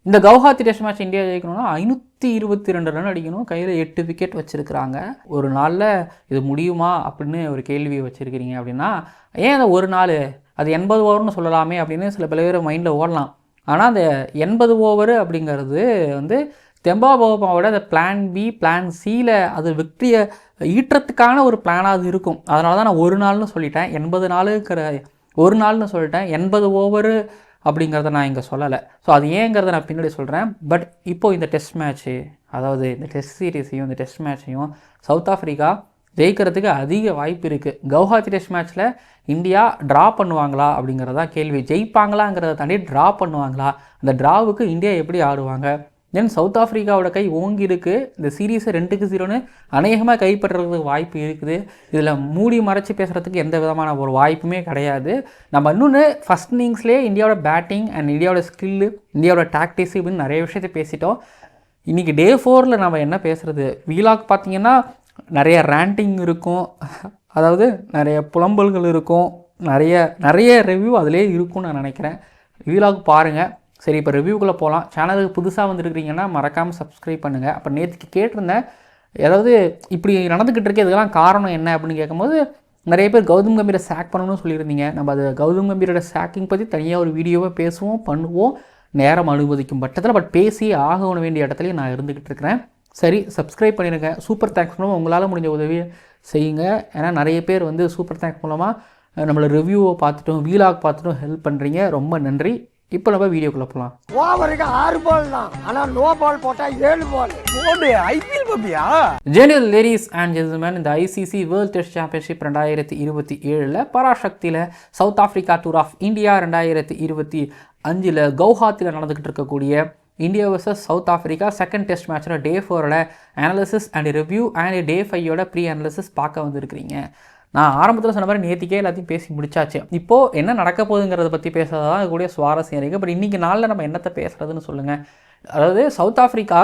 இந்த Guwahati test match India ஜெயிக்கணும்னா 522 run அடிக்கணும், கையில் 8 விக்கெட் வச்சுருக்கிறாங்க. ஒரு நாளில் இது முடியுமா அப்படின்னு ஒரு கேள்வி வச்சுருக்கிறீங்க அப்படின்னா, ஏன் அந்த ஒரு நாள் அது 80 ஓவர்னு சொல்லலாமே அப்படின்னு சில பேர் மைண்டில் ஓடலாம். ஆனால் அந்த 80 ஓவரு அப்படிங்கிறது வந்து தெம்பா பவுமாவோட அந்த பிளான் பி பிளான் சியில் அது விக்டரியை ஈட்டுறதுக்கான ஒரு பிளானாக அது இருக்கும். அதனால தான் நான் ஒரு நாள்னு சொல்லிட்டேன், 80 நாளுங்கிற ஒரு நாள்னு சொல்லிட்டேன். 80 ஓவரு அப்படிங்கிறத நான் இங்கே சொல்லலை. ஸோ அது ஏங்கிறத நான் பின்னாடி சொல்கிறேன். பட் இப்போது இந்த டெஸ்ட் மேட்ச்சு, அதாவது இந்த டெஸ்ட் சீரீஸையும் இந்த டெஸ்ட் மேட்ச்சையும் சவுத் ஆஃப்ரிக்கா ஜெயிக்கிறதுக்கு அதிக வாய்ப்பு இருக்குது. கவுஹாத்தி டெஸ்ட் மேட்ச்சில் இந்தியா ட்ரா பண்ணுவாங்களா அப்படிங்கிறதா கேள்வி. ஜெயிப்பாங்களாங்கிறத தாண்டி ட்ரா பண்ணுவாங்களா, அந்த ட்ராவுக்கு இந்தியா எப்படி ஆடுவாங்க, தென் சவுத் ஆஃப்ரிக்காவோட கை ஓங்கி இருக்குது. இந்த சீரீஸை 2-0ன்னு அநேகமாக கைப்பற்றுறதுக்கு வாய்ப்பு இருக்குது. இதில் மூடி மறைச்சி பேசுகிறதுக்கு எந்த விதமான ஒரு வாய்ப்புமே கிடையாது. நம்ம இன்னொன்று ஃபஸ்ட் இன்னிங்ஸ்லேயே இந்தியாவோட பேட்டிங் அண்ட் இந்தியாவோட ஸ்கில்லு, இந்தியாவோட டாக்டிக்ஸ் இப்படின்னு நிறைய விஷயத்தை பேசிட்டோம். இன்றைக்கி டே 4 நம்ம என்ன பேசுகிறது, வீலாக் பார்த்திங்கன்னா நிறைய ரேண்டிங் இருக்கும், அதாவது நிறைய புலம்பல்கள் இருக்கும், நிறைய ரிவ்யூ அதிலே இருக்கும்னு நான் நினைக்கிறேன். வீலாக் பாருங்கள். சரி, இப்போ ரிவ்யூக்குள்ளே போகலாம். சேனலுக்கு புதுசாக வந்துருக்கிறீங்கன்னா மறக்காமல் சப்ஸ்கிரைப் பண்ணுங்கள். அப்போ நேற்றுக்கு கேட்டிருந்தேன், ஏதாவது இப்படி நடந்துக்கிட்டு இருக்கே இதுக்கெல்லாம் காரணம் என்ன அப்படின்னு கேட்கும்போது நிறைய பேர் கௌதம் கம்பீரை சேக் பண்ணணும்னு சொல்லியிருந்தீங்க. நம்ம அது கௌதம் கம்பீரோட சேக்கிங் பற்றி தனியாக ஒரு வீடியோவை பேசுவோம், பண்ணுவோம், நேரம் அனுமதிக்கும் பட்சத்தில். பட் பேசி ஆக வேண்டிய இடத்துலையும் நான் இருந்துக்கிட்டு இருக்கிறேன். சரி, சப்ஸ்கிரைப் பண்ணிடுங்க. சூப்பர் தேங்க்ஸ் மூலமாக உங்களால் முடிஞ்ச உதவியை செய்யுங்க. ஏன்னா நிறைய பேர் வந்து சூப்பர் தேங்க்ஸ் மூலமாக நம்மளை ரிவ்யூவை பார்த்துட்டும் வீலாக் பார்த்துட்டும் ஹெல்ப் பண்ணுறீங்க. ரொம்ப நன்றி. இப்போ நம்ம வீடியோக்குள்ள போகலாம். ஓவருக்கு 6 பால் தான், ஆனால் நோ பால் போட்டால் 7 பால் போடு. ஐபிஎல் பப்பியா? ஜெனியல் லேடிஸ் அண்ட் ஜென்டில்மேன், இந்த ஐசிசி வேர்ல்ட் டெஸ்ட் சாம்பியன்ஷிப் 2027 பராசக்தியில் South Africa tour of India 2025 கவுஹாத்தியில் நடந்துக்கிட்டு இருக்கக்கூடிய India versus South Africa second Test மேட்சில் day 4 analysis and review and day 5 pre analysis பார்க்க வந்துருக்கிறீங்க. நான் ஆரம்பத்தில் சொன்ன மாதிரி நேற்றுக்கே எல்லாத்தையும் பேசி முடிச்சாச்சு. இப்போது என்ன நடக்க போகுதுங்கிறத பற்றி பேசுகிறது தான் கூடிய சுவாரஸ்யம் இருக்குது. பட் இன்றைக்கி நாளில் நம்ம என்னத்தை பேசுகிறதுன்னு சொல்லுங்கள். அதாவது சவுத் ஆஃப்ரிக்கா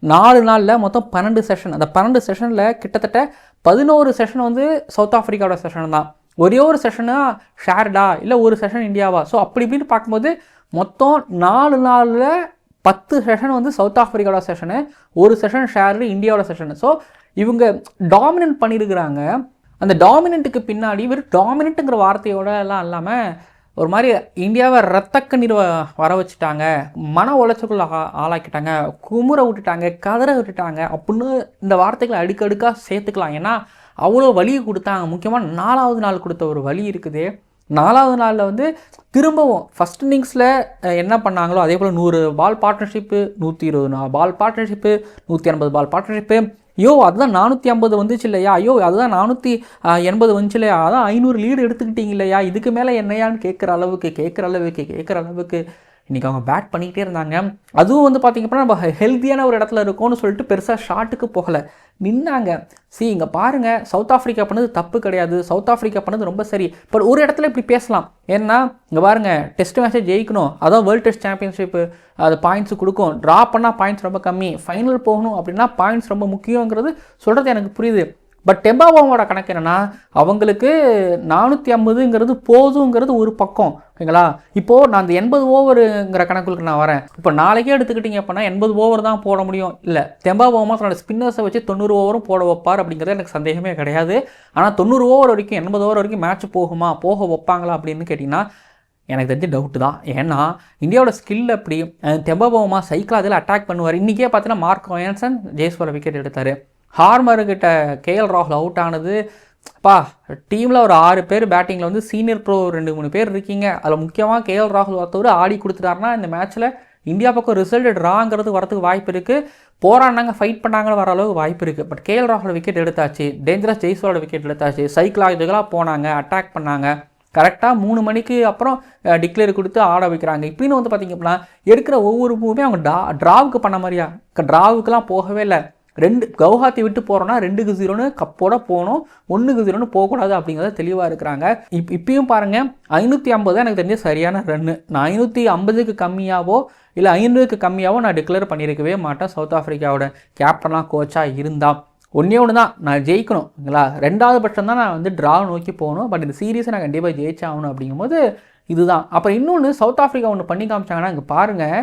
4 நாளில் மொத்தம் 12 செஷன். அந்த 12 செஷனில் கிட்டத்தட்ட 11 செஷன் வந்து சவுத் ஆஃப்ரிக்காவோட செஷன் தான். ஒரே ஒரு செஷனாக ஷேர்டா இல்லை ஒரு செஷன் இந்தியாவா, ஸோ அப்படி இப்படின்னு பார்க்கும்போது மொத்தம் 4 நாளில் 10 செஷன் வந்து சவுத் ஆஃப்ரிக்காவோட செஷனு, ஒரு செஷன் ஷேரு இந்தியாவோட செஷனு. ஸோ இவங்க டாமினன்ட் பண்ணியிருக்கிறாங்க. அந்த டாமினண்ட்டுக்கு பின்னாடி வெறும் டாமினண்ட்டுங்கிற வார்த்தையோட எல்லாம் இல்லாமல் ஒரு மாதிரி இந்தியாவை ரத்தக்கண்ணீர் வர வச்சுட்டாங்க, மன உளைச்சலுக்குள்ள ஆளாக்கிட்டாங்க, குமுற விட்டுட்டாங்க, கதற விட்டுட்டாங்க அப்படின்னு இந்த வார்த்தைகளை அடுக்கடுக்காக சேர்த்துக்கலாம். ஏன்னா அவ்வளோ வலியை கொடுத்தாங்க. முக்கியமாக 4வது நாள் கொடுத்த ஒரு வலி இருக்குது. 4வது நாளில் வந்து திரும்பவும் ஃபஸ்ட் இன்னிங்ஸில் என்ன பண்ணாங்களோ அதே போல் 100 பால் பார்ட்னர்ஷிப்பு, 120 பால் பார்ட்னர்ஷிப்பு, 180 பால் பார்ட்னர்ஷிப்பு. ஐயோ அதுதான் 450 வந்துச்சு இல்லையா, ஐயோ அதுதான் 480 வந்துச்சு இல்லையா, அதான் 500 லீடு எடுத்துக்கிட்டீங்க இல்லையா, இதுக்கு மேலே என்னையான்னு கேட்குற அளவுக்கு இன்றைக்கி அவங்க பேட் பண்ணிக்கிட்டே இருந்தாங்க. அதுவும் வந்து பார்த்திங்க அப்படின்னா நம்ம ஹெல்த்தியான ஒரு இடத்துல இருக்கோன்னு சொல்லிட்டு பெருசாக ஷாட்டுக்கு போகலை, நின்னாங்க. இங்கே பாருங்கள், சவுத் ஆஃப்ரிக்கா பண்ணது தப்பு கிடையாது, சவுத் ஆஃப்ரிக்கா பண்ணது ரொம்ப சரி. பட் ஒரு இடத்துல இப்படி பேசலாம், ஏன்னா இங்கே பாருங்கள் டெஸ்ட் மேட்சை ஜெயிக்கணும், அதான் வேர்ல்டு டெஸ்ட் சாம்பியன்ஷிப்பு, அது பாயிண்ட்ஸ் கொடுக்கும், ட்ரா பண்ணால் பாயிண்ட்ஸ் ரொம்ப கம்மி, ஃபைனல் போகணும் அப்படின்னா பாயிண்ட்ஸ் ரொம்ப முக்கியங்கிறது சொல்கிறது எனக்கு புரியுது. பட் தெம்பா பவுமாவோட கணக்கு என்னென்னா அவங்களுக்கு 450ங்கிறது போதுங்கிறது ஒரு பக்கம், ஓகேங்களா. இப்போது நான் அந்த 80 ஓவருங்கிற கணக்குக்கு நான் வரேன். இப்போ நாளைக்கே எடுத்துக்கிட்டிங்க அப்படின்னா 80 ஓவர் தான் போட முடியும். இல்லை, தெம்பா பவுமா தன்னோட ஸ்பின்னர்ஸை வச்சு 90 ஓவரும் போட வைப்பார் அப்படிங்கிறது எனக்கு சந்தேகமே கிடையாது. ஆனால் 90 ஓவர் வரைக்கும் 80 ஓவர் வரைக்கும் மேட்ச் போக வைப்பாங்களா அப்படின்னு கேட்டிங்கன்னா எனக்கு தெரிஞ்ச டவுட்டு தான். ஏன்னா இந்தியாவோட ஸ்கில் அப்படி. தெம்பா பவுமா சைக்கிள் அதில் அட்டாக் பண்ணுவார். இன்றைக்கே பார்த்தீங்கன்னா மார்க் ஒயன்சன் ஜெய்ஸ்வாலை விக்கெட் எடுத்தார். ஹார்மர்கிட்ட கேஎல் ராகுல் அவுட் ஆனது. டீமில் ஒரு 6 பேர் பேட்டிங்கில் வந்து சீனியர் ப்ரோ 2-3 பேர் இருக்கீங்க. அதில் முக்கியமாக கேஎல் ராகுல் ஒருத்தவர் ஆடி கொடுத்துட்டாருன்னா இந்த மேட்ச்சில் இந்தியா பக்கம் ரிசல்ட் ட்ராங்கிறது வரதுக்கு வாய்ப்பு இருக்குது. போராடினாங்க, ஃபைட் பண்ணாங்கன்னு வர அளவுக்கு வாய்ப்பு இருக்குது. பட் கேஎல் ராகுல் விக்கெட் எடுத்தாச்சு, டேஞ்சரஸ் ஜெய்ஸ்வாலோட விக்கெட் எடுத்தாச்சு, சைக்கிளாக போனாங்க, அட்டாக் பண்ணாங்க. கரெக்டாக 3 மணிக்கு அப்புறம் டிக்ளேர் கொடுத்து ஆட வைக்கிறாங்க. இப்படின்னு வந்து பார்த்திங்க அப்படின்னா எடுக்கிற ஒவ்வொரு மூவுமே அவங்க ட்ராவுக்கு பண்ண மாதிரியா, ட்ராவுக்குலாம் போகவே இல்லை. கவுஹாத்தி விட்டு போகிறோன்னா 2-0ன்னு கப்போட போகணும், 1-0ன்னு போகக்கூடாது அப்படிங்கிறத தெளிவாக இருக்கிறாங்க. இப்பயும் பாருங்கள் 550 எனக்கு தெரிஞ்ச சரியான ரன்னு. நான் 550க்கு கம்மியாவோ இல்லை 500க்கு கம்மியாவோ நான் டிக்ளேர் பண்ணியிருக்கவே மாட்டேன். சவுத் ஆஃப்ரிக்காவோட கேப்டனாக கோச்சாக இருந்தால் ஒன்றே தான், நான் ஜெயிக்கணும்ங்களா, 2வது பட்சம் தான் நான் வந்து ட்ரா நோக்கி போகணும். பட் இந்த சீரீஸை நான் கண்டிப்பாக ஜெயிச்சாகணும் அப்படிங்கும்போது இதுதான். அப்புறம் இன்னொன்று சவுத் ஆஃப்ரிக்கா ஒன்று பண்ணி காமிச்சாங்கன்னா இங்கே பாருங்கள்,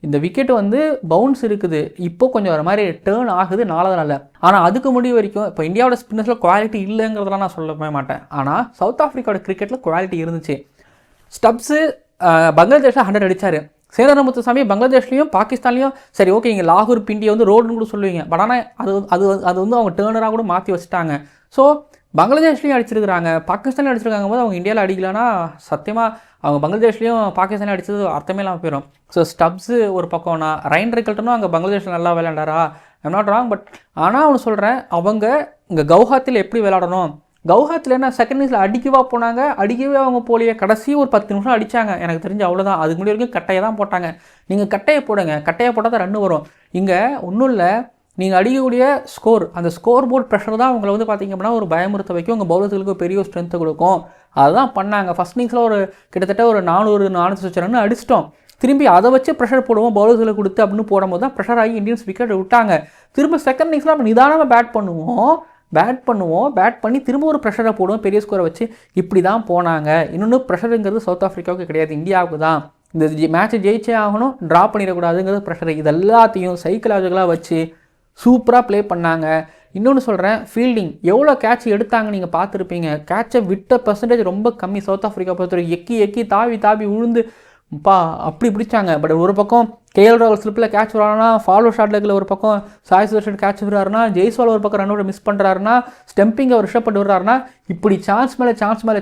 இந்த விக்கெட்டு வந்து பவுன்ஸ் இருக்குது, இப்போ கொஞ்சம் ஒரு மாதிரி டேர்ன் ஆகுது 4வது நாளில். ஆனால் அதுக்கு முடிவு வரைக்கும் இப்போ இந்தியாவோட ஸ்பின்னர்ஸில் குவாலிட்டி இல்லைங்கிறதெல்லாம் நான் சொல்லவே மாட்டேன். ஆனால் சவுத் ஆஃப்ரிக்காவோட கிரிக்கெட்டில் குவாலிட்டி இருந்துச்சு. ஸ்டப்ஸு பங்களாதேஷில் 100 அடித்தார். சேரன முத்துசாமி பங்களாதேஷ்லையும் பாகிஸ்தான்லையும் சரி ஓகே, இங்கே லாகூர் பிண்டியை வந்து ரோடுன்னு கூட சொல்லுவீங்க, பட் ஆனால் அது வந்து அவங்க டேர்னராக கூட மாற்றி வச்சுட்டாங்க. ஸோ பங்களாதேஷ்லையும் அடிச்சிருக்கிறாங்க, பாகிஸ்தான்லையும் அடிச்சிருக்காங்க போது அவங்க இந்தியாவில் அடிக்கலைன்னா சத்தியமாக அவங்க பங்களாதேஷ்லையும் பாகிஸ்தான்லையும் அடித்தது அர்த்தமே இல்லாமல் போயிடும். ஸோ ஸ்டப்ஸு ஒரு பக்கம்னா ரைன் ரிக்கல்ட்டனும் அங்கே பங்களாதேஷில் நல்லா விளையாண்டாரா, ஐம் நாட் ராங். பட் ஆனால் அவனு சொல்கிறேன், அவங்க இங்கே கவுஹாத்தியில் எப்படி விளையாடணும், கவுஹாத்தில் என்ன செகண்ட் இன்னிங்ஸில் அடிக்கவா போனாங்க, அடிக்கவே அவங்க போலியே, கடைசி ஒரு 10 நிமிஷம் அடித்தாங்க, எனக்கு தெரிஞ்சு அவ்வளோதான். அதுக்கு முன்னாடி வரைக்கும் கட்டையை தான் போட்டாங்க. நீங்கள் கட்டையை போடுங்க, கட்டையை போட்டால் தான் ரன் வரும். இங்கே ஒன்றும் இல்லை, நீங்கள் அடிக்கக்கூடிய ஸ்கோர், அந்த ஸ்கோர் போர்ட் ப்ரெஷர் தான் உங்களை வந்து பார்த்திங்க அப்படின்னா ஒரு பயமுறுத்த வைக்கும், உங்கள் பவுலர்களுக்கு பெரிய ஸ்ட்ரென்த்தை கொடுக்கும். அதுதான் பண்ணாங்க. ஃபஸ்ட் இன்னிங்ஸில் ஒரு கிட்டத்தட்ட ஒரு 400 ரன் அடிச்சிட்டோம். திரும்பி அதை வச்சு ப்ரெஷர் போடுவோம் பவுலர்களை கொடுத்து அப்படின்னு போடும்போது தான் ப்ரெஷர் ஆகி இந்தியன்ஸ் விக்கெட் விட்டாங்க. திரும்ப செகண்ட் இன்னிங்ஸில் நம்ம நிதானமாக பேட் பண்ணி திரும்ப ஒரு ப்ரெஷரை போடுவோம் பெரிய ஸ்கோரை வச்சு. இப்படி தான் போனாங்க. இன்னொன்று ப்ரெஷருங்கிறது சவுத் ஆஃப்ரிக்காவுக்கு கிடையாது, இந்தியாவுக்கு தான். இந்த மேட்ச்சை ஜெயிச்சே ஆகணும், ட்ரா பண்ணிடக்கூடாதுங்கிறது ப்ரெஷர். இது எல்லாத்தையும் சைக்கலாஜிக்கலாக வச்சு சூப்பராக ப்ளே பண்ணாங்க. இன்னொன்று சொல்கிறேன், ஃபீல்டிங் எவ்வளோ கேட்ச் எடுத்தாங்க நீங்கள் பார்த்துருப்பீங்க. கேட்சை விட்ட பர்சன்டேஜ் ரொம்ப கம்மி சவுத் ஆஃப்ரிக்கா பொறுத்தவரைக்கும். எக்கி தாவி விழுந்து அப்படி பிடிச்சாங்க. பட் ஒரு பக்கம் கேஎல் ராகுல் ஸ்லிப்பில் கேட்ச் விடுறாருனா, ஃபாலோ ஷாட் லெக்கில் ஒரு பக்கம் சாய் சுதர்ஷன் கேட்ச் விடுறாருனா, ஜெய்ஸ்வால் ஒரு பக்கம் ரன்னோட மிஸ் பண்ணுறாருனா, ஸ்டெம்பிங் அவர் ரிஷப் பண்ணி விடுறாருனா, இப்படி சான்ஸ் மேலே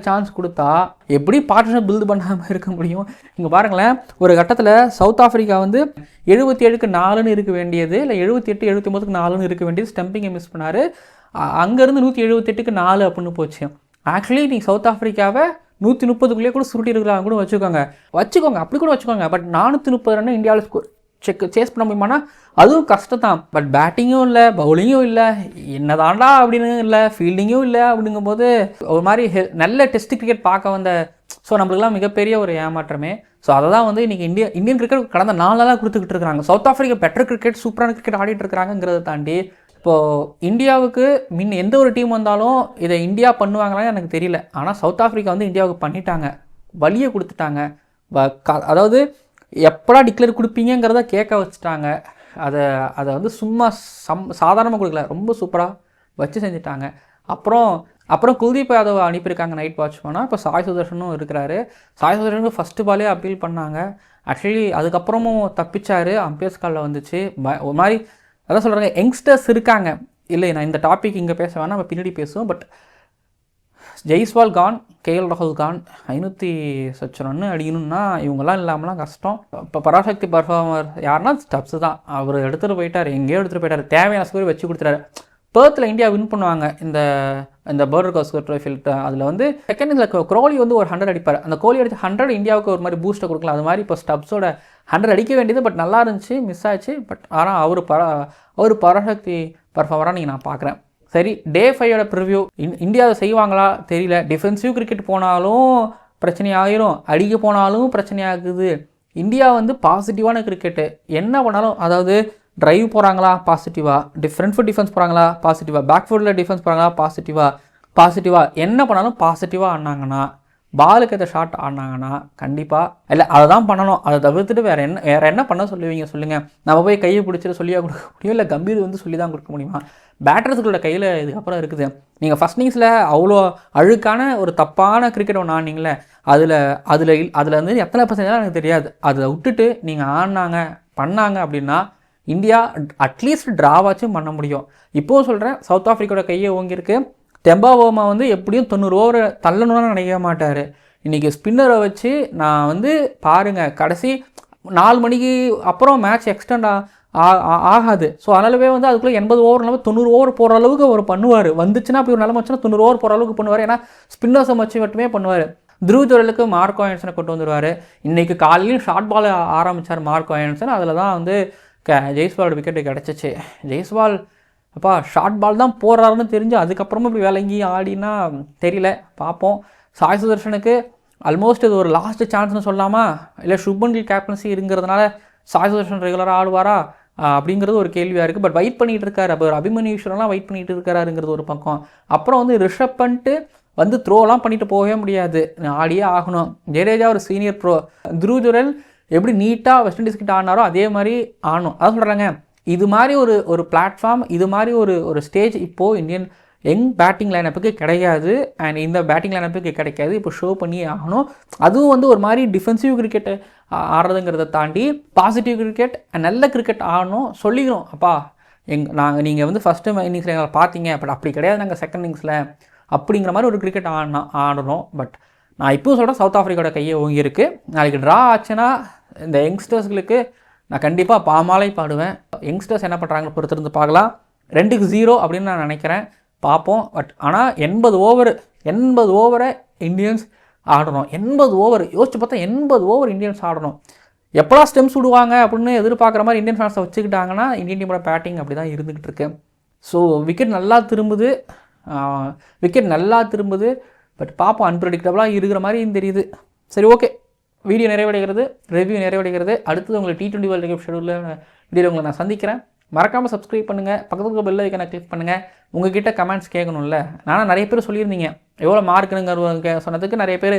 சான்ஸ் கொடுத்தா எப்படி பார்ட்னர்ஷிப் பில்டு பண்ணாமல் இருக்க முடியும்? இங்கே பாருங்களேன், ஒரு கட்டத்தில் சவுத் ஆஃப்ரிக்கா வந்து 77க்கு 4ன்னு இருக்க வேண்டியது, இல்லை 78 79க்கு 4ன்னு இருக்க வேண்டியது, ஸ்டெம்பிங்கை மிஸ் பண்ணார். அங்கேருந்து 178க்கு 4 அப்படின்னு போச்சு. ஆக்சுவலி நீங்கள் சவுத் ஆஃப்ரிக்காவை 130க்குள்ளேயே கூட சுருட்டி இருக்கிறாங்க கூட வச்சுக்கோங்க, அப்படி கூட வச்சுக்கோங்க. பட் 430 ரன் இந்தியாவில் சேஸ் பண்ண முடியுமானா அதுவும் கஷ்டம் தான். பட் பேட்டிங்கும் இல்லை, பவுலிங்கும் இல்லை, என்னதாண்டா அப்படின்னு இல்லை, ஃபீல்டிங்கும் இல்லை. அப்படிங்கும்போது ஒரு மாதிரி நல்ல டெஸ்ட் கிரிக்கெட் பார்க்க வந்த ஸோ நம்மளுக்குலாம் மிகப்பெரிய ஒரு ஏமாற்றமே. ஸோ அதை தான் வந்து இன்றைக்கி இந்தியன் கிரிக்கெட் கடந்த 4 நாளாக கொடுத்துக்கிட்டு இருக்கிறாங்க. சவுத் ஆஃப்ரிக்கா பெட்டர் கிரிக்கெட், சூப்பரான கிரிக்கெட் ஆடிட்டு இருக்கிறாங்கிறத தாண்டி இப்போது இந்தியாவுக்கு எந்த ஒரு டீம் வந்தாலும் இதை இந்தியா பண்ணுவாங்களான்னு எனக்கு தெரியல. ஆனால் சவுத் ஆஃப்ரிக்கா வந்து இந்தியாவுக்கு பண்ணிட்டாங்க, வழியை கொடுத்துட்டாங்க. அதாவது எப்படா டிக்ளேர் கொடுப்பீங்கிறத கேட்க வச்சுட்டாங்க. அதை வந்து சும்மா சாதாரணமாக கொடுக்கல, ரொம்ப சூப்பராக வச்சு செஞ்சுட்டாங்க. அப்புறம் குல்தீப் யாதவ் அனுப்பியிருக்காங்க நைட் வாட்ச்மேனாக. இப்போ சாய் சுதர்ஷனும் இருக்கிறாரு. சாய் சுதர்ஷனுக்கு ஃபஸ்ட்டு பாலே அப்பீல் பண்ணாங்க. ஆக்சுவலி அதுக்கப்புறமும் தப்பிச்சார், அம்பேர்ஸ் காலில் வந்துச்சு. ஒரு மாதிரி அதான் சொல்கிறாங்க, யங்ஸ்டர்ஸ் இருக்காங்க. இல்லை, நான் இந்த டாபிக் இங்கே பேச வேணாம், நம்ம பின்னாடி பேசுவோம். பட் ஜெய்ஸ்வால் கான், கேஎல் ராகுல் கான் 500 ரன் அடிக்கணும்னா இவங்கெல்லாம் இல்லாமலாம் கஷ்டம். இப்போ பராசக்தி பர்ஃபார்மர் யாருன்னா ஸ்டப்ஸு தான். அவர் எடுத்துகிட்டு போயிட்டார், எங்கேயோ எடுத்துகிட்டு போயிட்டார், தேவையான ஸ்கோர் வச்சு கொடுத்துட்டாரு. பெர்த்தில் இந்தியா வின் பண்ணுவாங்க இந்த பர்டர் காஸ்கர் ட்ரோஃபியில். அதில் வந்து செகண்ட் இதில் கோலி வந்து ஒரு 100 அடிப்பார். அந்த கோலி அடித்த 100 இந்தியாவுக்கு ஒரு மாதிரி பூஸ்ட்டை கொடுக்கலாம். அது மாதிரி இப்போ ஸ்டப்ஸோட 100 அடிக்க வேண்டியது, பட் நல்லா இருந்துச்சு, மிஸ் ஆச்சு. பட் ஆனால் அவர் பராசக்தி பர்ஃபார்மராக நீங்கள் நான் பார்க்குறேன். சரி, டே 5ஓட ப்ரிவ்யூ இந்தியாவை செய்வாங்களா தெரியல. டிஃபென்சிவ் கிரிக்கெட் போனாலும் பிரச்சனையாகிரும், அடிக்க போனாலும் பிரச்சனையாகுது. இந்தியா வந்து பாசிட்டிவான கிரிக்கெட்டு என்ன பண்ணாலும், அதாவது ட்ரைவ் போகிறாங்களா பாசிட்டிவாக, ஃப்ரண்ட் ஃபுட் டிஃபென்ஸ் போகிறாங்களா பாசிட்டிவாக, பேக் ஃபுட்டில் டிஃபென்ஸ் போகிறாங்களா பாசிட்டிவாக என்ன பண்ணாலும் பாசிட்டிவாக ஆடினாங்கன்னா, பாலுக்கு ஏற்ற ஷாட் ஆடினாங்கன்னா கண்டிப்பாக இல்லை, அதை தான் பண்ணணும். அதை தவிர்த்துட்டு வேறு என்ன பண்ண சொல்லுவீங்க சொல்லுங்கள்? நம்ம போய் கையை பிடிச்சிட்டு சொல்லியாக கொடுக்க முடியும், இல்லை கம்பீர் வந்து சொல்லி தான் கொடுக்க முடியுமா? பேட்டர்ஸுகளோட கையில் இதுக்கப்புறம் இருக்குது. நீங்கள் ஃபஸ்ட் இன்னிங்ஸில் அவ்வளோ அழுக்கான ஒரு தப்பான கிரிக்கெட் ஒன்று ஆடினீங்களே, அதில் வந்து எத்தனை பர்சன்டேஜ் எனக்கு தெரியாது. அதை விட்டுட்டு நீங்கள் பண்ணாங்க அப்படின்னா இந்தியா அட்லீஸ்ட் ட்ராவாச்சும் பண்ண முடியும். இப்போவும் சொல்கிறேன், சவுத் ஆஃப்ரிக்காவோட கையை ஓங்கியிருக்கு. தெம்பா வர்மா வந்து எப்படியும் 90 ஓவர் தள்ளணும்னு நினைக்க மாட்டார். இன்றைக்கி ஸ்பின்னரை வச்சு நான் வந்து பாருங்கள், கடைசி 4 மணிக்கு அப்புறம் மேட்ச் எக்ஸ்டெண்ட் ஆகாது. ஸோ அதனாலவே வந்து அதுக்குள்ளே 80 ஓவர் 90 ஓவர் போகிற அளவுக்கு அவர் பண்ணுவார். வந்துச்சுன்னா அப்படி ஒரு நிலம வச்சுன்னா 90 ஓவர் போகிற அளவுக்கு பண்ணுவார். ஏன்னா ஸ்பின்னர்ஸை வச்சு மட்டுமே பண்ணுவார். த்ருவ் ஜுரலுக்கு மார்க்கோ ஆண்டர்சனை கொண்டு வந்துடுவார். இன்றைக்கி காலையிலையும் ஷார்ட் பால் ஆரம்பித்தார் மார்க்கோ ஆண்டர்சன். அதில் தான் வந்து ஜெய்ஸ்வாலோட விக்கெட்டு கிடச்சிச்சு. ஜெய்ஸ்வால் அப்பா ஷார்ட் பால் தான் போடுறாருன்னு தெரிஞ்சு அதுக்கப்புறமா இப்படி விளங்கி ஆடினா தெரியல, பார்ப்போம். சாய் சுதர்ஷனுக்கு ஆல்மோஸ்ட் இது ஒரு லாஸ்ட் சான்ஸ்னு சொல்லாமா, இல்லை சுப்மன் கில் கேப்டன்சி இருக்கிறதுனால சாய் சுதர்ஷன் ரெகுலராக ஆடுவாரா அப்படிங்கிறது ஒரு கேள்வியாக இருக்குது. பட் வெயிட் பண்ணிகிட்டு இருக்காரு. அப்போ அபிமன்யு ஈஸ்வரன்லாம் வெயிட் பண்ணிகிட்டு இருக்காருங்கிறது ஒரு பக்கம். அப்புறம் வந்து ரிஷப் பண்ணிட்டு வந்து த்ரோலாம் பண்ணிட்டு போகவே முடியாது, ஆடியே ஆகணும். ஜடேஜா ஒரு சீனியர் ப்ரோ. த்ருவ் ஜுரல் எப்படி நீட்டாக வெஸ்ட் இண்டீஸ் கிட்ட ஆடினாரோ அதே மாதிரி ஆடணும். அதான் சொல்கிறாங்க, இது மாதிரி ஒரு பிளாட்ஃபார்ம், இது மாதிரி ஒரு ஸ்டேஜ் இப்போது இந்தியன் யங் பேட்டிங் லைனப்புக்கு கிடையாது. அண்ட் இந்த பேட்டிங் லைனப்புக்கு கிடைக்காது. இப்போ ஷோ பண்ணி ஆகணும். அதுவும் வந்து ஒரு மாதிரி டிஃபென்சிவ் கிரிக்கெட் ஆடுறதுங்கிறத தாண்டி பாசிட்டிவ் கிரிக்கெட், நல்ல கிரிக்கெட் ஆடணும் சொல்லிக்கணும். அப்பா நீங்கள் வந்து ஃபஸ்ட்டு இன்னிங்ஸில் எங்களை பார்த்தீங்க, பட் அப்படி கிடையாது, நாங்கள் செகண்ட் இன்னிங்ஸில் அப்படிங்கிற மாதிரி ஒரு கிரிக்கெட் ஆடணும். பட் நான் இப்போவும் சொல்கிறேன், சவுத் ஆஃப்ரிக்காவோட கையை ஓங்கியிருக்கு. நாளைக்கு ட்ரா ஆச்சுன்னா இந்த யங்ஸ்டர்ஸ்களுக்கு நான் கண்டிப்பாக பாமாலை பாடுவேன். யங்ஸ்டர்ஸ் என்ன பண்ணுறாங்கன்னு பொறுத்திருந்து பார்க்கலாம். 2-0 அப்படின்னு நான் நினைக்கிறேன், பார்ப்போம். பட் ஆனால் 80 ஓவரை இந்தியன்ஸ் ஆடணும். 80 ஓவர் யோசிச்சு பார்த்தா 80 ஓவர் இந்தியன்ஸ் ஆடணும். எப்படா ஸ்டெம்ஸ் விடுவாங்க அப்படின்னு எதிர்பார்க்குற மாதிரி இந்தியன் ஃபேன்ஸை வச்சுக்கிட்டாங்கன்னா இந்தியன் டீமோட பேட்டிங் அப்படி தான் இருந்துக்கிட்டு இருக்கு. ஸோ விக்கெட் நல்லா திரும்புது. பட் பார்ப்போம், அன்பிரடிக்டபுளாக இருக்கிற மாதிரி தெரியுது. சரி, ஓகே, வீடியோ நிறைவடைகிறது, ரிவ்யூ நிறைவடைகிறது. அடுத்தது உங்களுக்கு T20 வேர்ல்டு கப் ஷெடியூலில் வீடியோ உங்களை நான் சந்திக்கிறேன். மறக்காமல் சப்ஸ்கிரைப் பண்ணுங்கள், பக்கத்துக்கு பெல் ஐக்கனை கிளிக் பண்ணுங்கள். உங்ககிட்ட கமெண்ட்ஸ் கேட்கணும்ல. நானும் நிறைய பேர் சொல்லியிருந்தீங்க எவ்வளோ மார்க்குனுங்க சொன்னதுக்கு நிறைய பேர்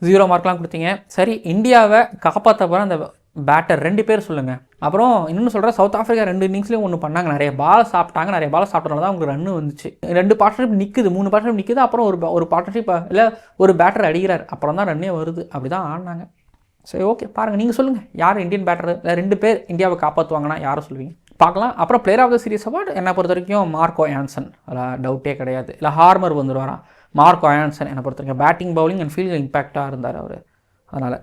0 மார்க்லாம் கொடுத்தீங்க. சரி, இந்தியாவை காப்பாற்ற போகிற அந்த பேட்டர் 2 பேர் சொல்லுங்கள். அப்புறம் இன்னொன்று சொல்கிறேன், சவுத் ஆஃப்ரிக்கா 2 இன்னிங்ஸ்லேயும் ஒன்று பண்ணாங்க, நிறைய பால் சாப்பிட்டனால தான் உங்களுக்கு ரன்னு வந்துச்சு. 2 பார்ட்னர்ஷிப் நிற்குது, 3 பார்ட்னர்ஷிப் நிற்குது. அப்புறம் ஒரு பார்ட்னர்ஷிப் இல்லை, ஒரு பேட்டர் அடிக்கிறார், அப்புறம் தான் ரன்னே வருது. அப்படி தான் ஆடினாங்க. சரி, ஓகே, பாருங்கள், நீங்கள் சொல்லுங்கள், யார் இந்தியன் பேட்டர் இல்லை 2 பேர் இந்தியாவை காப்பாற்றுவாங்கன்னா யாரை சொல்லுவீங்க பார்க்கலாம். அப்புறம் player of the series award என்னை பொறுத்த வரைக்கும் மார்க்கோ ஆன்சன், அதில் டவுட்டே கிடையாது. இல்லை ஹார்மர் வந்துடுவாராம். மார்க்கோ ஆன்சன் என்னை பொறுத்த வரைக்கும் பேட்டிங், பவுலிங் அண்ட் ஃபீல்டிங் இம்பேக்டாக இருந்தார் அவர். அதனால்